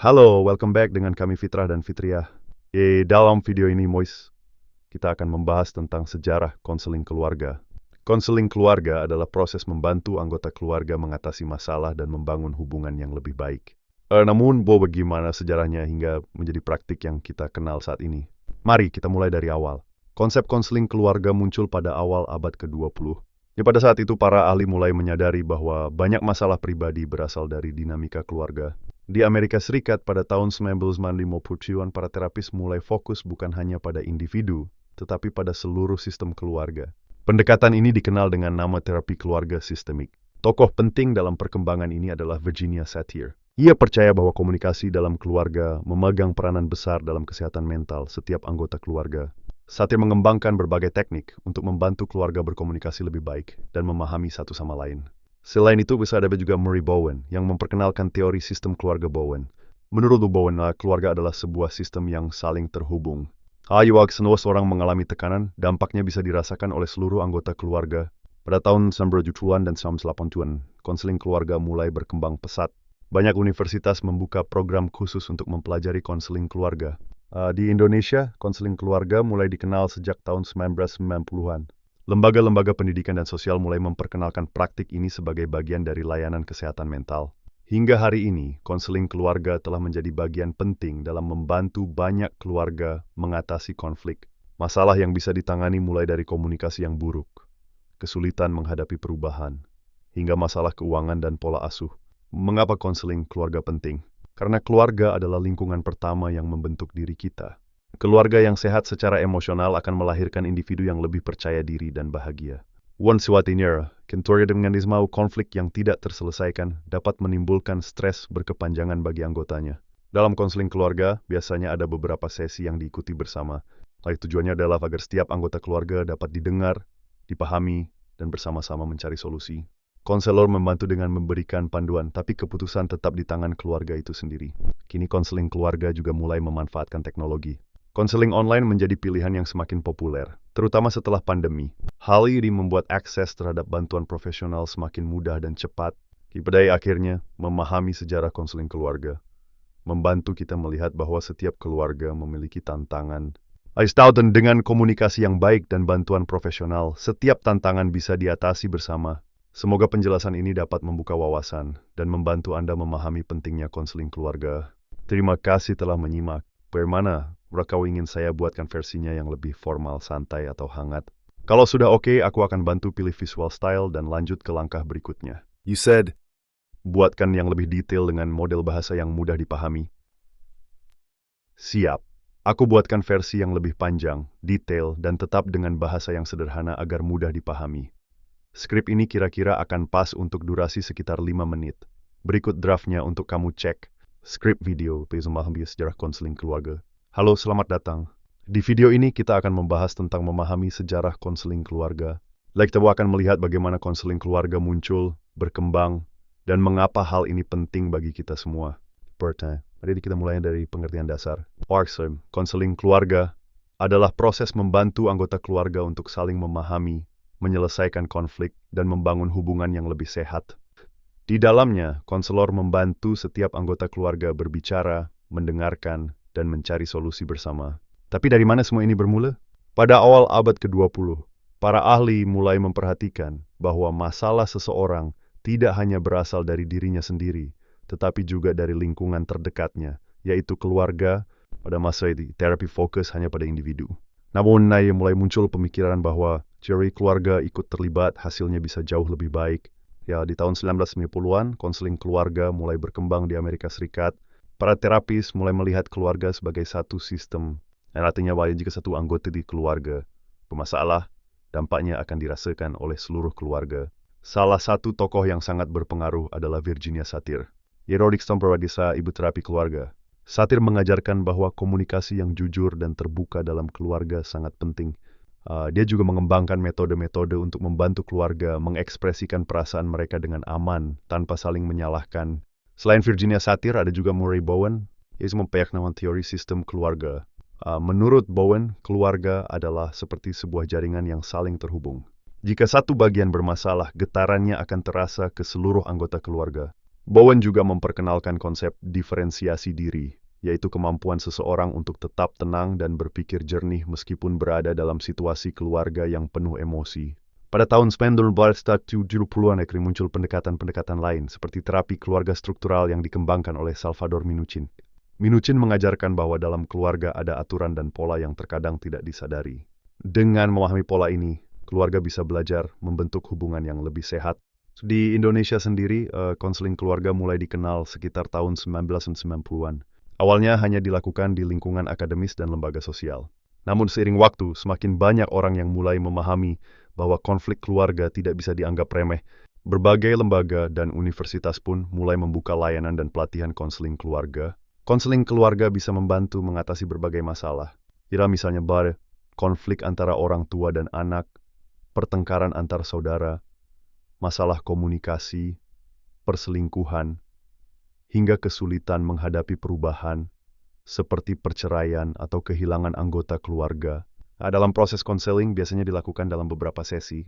Halo, welcome back dengan kami Fitrah dan Fitriah. Dalam video ini, Mois, kita akan membahas tentang sejarah konseling keluarga. Konseling keluarga adalah proses membantu anggota keluarga mengatasi masalah dan membangun hubungan yang lebih baik. Namun, bagaimana sejarahnya hingga menjadi praktik yang kita kenal saat ini? Mari kita mulai dari awal. Konsep konseling keluarga muncul pada awal abad ke-20. Pada saat itu, para ahli mulai menyadari bahwa banyak masalah pribadi berasal dari dinamika keluarga. Di Amerika Serikat pada tahun 1950-an, para terapis mulai fokus bukan hanya pada individu, tetapi pada seluruh sistem keluarga. Pendekatan ini dikenal dengan nama terapi keluarga sistemik. Tokoh penting dalam perkembangan ini adalah Virginia Satir. Ia percaya bahwa komunikasi dalam keluarga memegang peranan besar dalam kesehatan mental setiap anggota keluarga. Satir mengembangkan berbagai teknik untuk membantu keluarga berkomunikasi lebih baik dan memahami satu sama lain. Selain itu, bisa ada juga Murray Bowen yang memperkenalkan teori sistem keluarga Bowen. Menurut Bowen, keluarga adalah sebuah sistem yang saling terhubung. Jika semua orang mengalami tekanan, dampaknya bisa dirasakan oleh seluruh anggota keluarga. Pada tahun 1970-an dan 1980-an, konseling keluarga mulai berkembang pesat. Banyak universitas membuka program khusus untuk mempelajari konseling keluarga. Di Indonesia, konseling keluarga mulai dikenal sejak tahun 1990-an. Lembaga-lembaga pendidikan dan sosial mulai memperkenalkan praktik ini sebagai bagian dari layanan kesehatan mental. Hingga hari ini, konseling keluarga telah menjadi bagian penting dalam membantu banyak keluarga mengatasi konflik. Masalah yang bisa ditangani mulai dari komunikasi yang buruk, kesulitan menghadapi perubahan, hingga masalah keuangan dan pola asuh. Mengapa konseling keluarga penting? Karena keluarga adalah lingkungan pertama yang membentuk diri kita. Keluarga yang sehat secara emosional akan melahirkan individu yang lebih percaya diri dan bahagia. Keluarga dengan konflik yang tidak terselesaikan dapat menimbulkan stres berkepanjangan bagi anggotanya. Dalam konseling keluarga, biasanya ada beberapa sesi yang diikuti bersama. Tujuannya adalah agar setiap anggota keluarga dapat didengar, dipahami, dan bersama-sama mencari solusi. Konselor membantu dengan memberikan panduan, tapi keputusan tetap di tangan keluarga itu sendiri. Kini konseling keluarga juga mulai memanfaatkan teknologi. Konseling online menjadi pilihan yang semakin populer, terutama setelah pandemi. Hal ini membuat akses terhadap bantuan profesional semakin mudah dan cepat. Pada akhirnya, memahami sejarah konseling keluarga membantu kita melihat bahwa setiap keluarga memiliki tantangan. Dan dengan komunikasi yang baik dan bantuan profesional, setiap tantangan bisa diatasi bersama. Semoga penjelasan ini dapat membuka wawasan dan membantu Anda memahami pentingnya konseling keluarga. Terima kasih telah menyimak. Bagaimana? Kau ingin saya buatkan versinya yang lebih formal, santai, atau hangat? Kalau sudah oke, aku akan bantu pilih visual style dan lanjut ke langkah berikutnya. You said, buatkan yang lebih detail dengan model bahasa yang mudah dipahami. Siap. Aku buatkan versi yang lebih panjang, detail, dan tetap dengan bahasa yang sederhana agar mudah dipahami. Skrip ini kira-kira akan pas untuk durasi sekitar 5 menit. Berikut draftnya untuk kamu cek. Skrip video, memahami sejarah konseling keluarga. Halo, selamat datang. Di video ini kita akan membahas tentang memahami sejarah konseling keluarga. Kita akan melihat bagaimana konseling keluarga muncul, berkembang, dan mengapa hal ini penting bagi kita semua. Mari kita mulai dari pengertian dasar. Konseling keluarga adalah proses membantu anggota keluarga untuk saling memahami, menyelesaikan konflik, dan membangun hubungan yang lebih sehat. Di dalamnya, konselor membantu setiap anggota keluarga berbicara, mendengarkan, dan mencari solusi bersama. Tapi dari mana semua ini bermula? Pada awal abad ke-20, para ahli mulai memperhatikan bahwa masalah seseorang tidak hanya berasal dari dirinya sendiri, tetapi juga dari lingkungan terdekatnya, yaitu keluarga. Pada masa itu, terapi fokus hanya pada individu. Namun, mulai muncul pemikiran bahwa teori keluarga ikut terlibat, hasilnya bisa jauh lebih baik. Di tahun 1990-an, konseling keluarga mulai berkembang di Amerika Serikat. Para terapis mulai melihat keluarga sebagai satu sistem, yang artinya bahwa jika satu anggota di keluarga bermasalah, dampaknya akan dirasakan oleh seluruh keluarga. Salah satu tokoh yang sangat berpengaruh adalah Virginia Satir. Rodikson Prawadisa, ibu terapi keluarga. Satir mengajarkan bahwa komunikasi yang jujur dan terbuka dalam keluarga sangat penting. Dia juga mengembangkan metode-metode untuk membantu keluarga mengekspresikan perasaan mereka dengan aman, tanpa saling menyalahkan. Selain Virginia Satir, ada juga Murray Bowen, yang memperkenalkan teori sistem keluarga. Menurut Bowen, keluarga adalah seperti sebuah jaringan yang saling terhubung. Jika satu bagian bermasalah, getarannya akan terasa ke seluruh anggota keluarga. Bowen juga memperkenalkan konsep diferensiasi diri, yaitu kemampuan seseorang untuk tetap tenang dan berpikir jernih meskipun berada dalam situasi keluarga yang penuh emosi. Pada tahun 1970-an muncul pendekatan-pendekatan lain seperti terapi keluarga struktural yang dikembangkan oleh Salvador Minuchin. Minuchin mengajarkan bahwa dalam keluarga ada aturan dan pola yang terkadang tidak disadari. Dengan memahami pola ini, keluarga bisa belajar membentuk hubungan yang lebih sehat. Di Indonesia sendiri, konseling keluarga mulai dikenal sekitar tahun 1990-an. Awalnya hanya dilakukan di lingkungan akademis dan lembaga sosial. Namun seiring waktu, semakin banyak orang yang mulai memahami bahwa konflik keluarga tidak bisa dianggap remeh. Berbagai lembaga dan universitas pun mulai membuka layanan dan pelatihan konseling keluarga. Konseling keluarga bisa membantu mengatasi berbagai masalah. Misalnya konflik antara orang tua dan anak, pertengkaran antar saudara, masalah komunikasi, perselingkuhan, hingga kesulitan menghadapi perubahan, seperti perceraian atau kehilangan anggota keluarga. Dalam proses konseling biasanya dilakukan dalam beberapa sesi,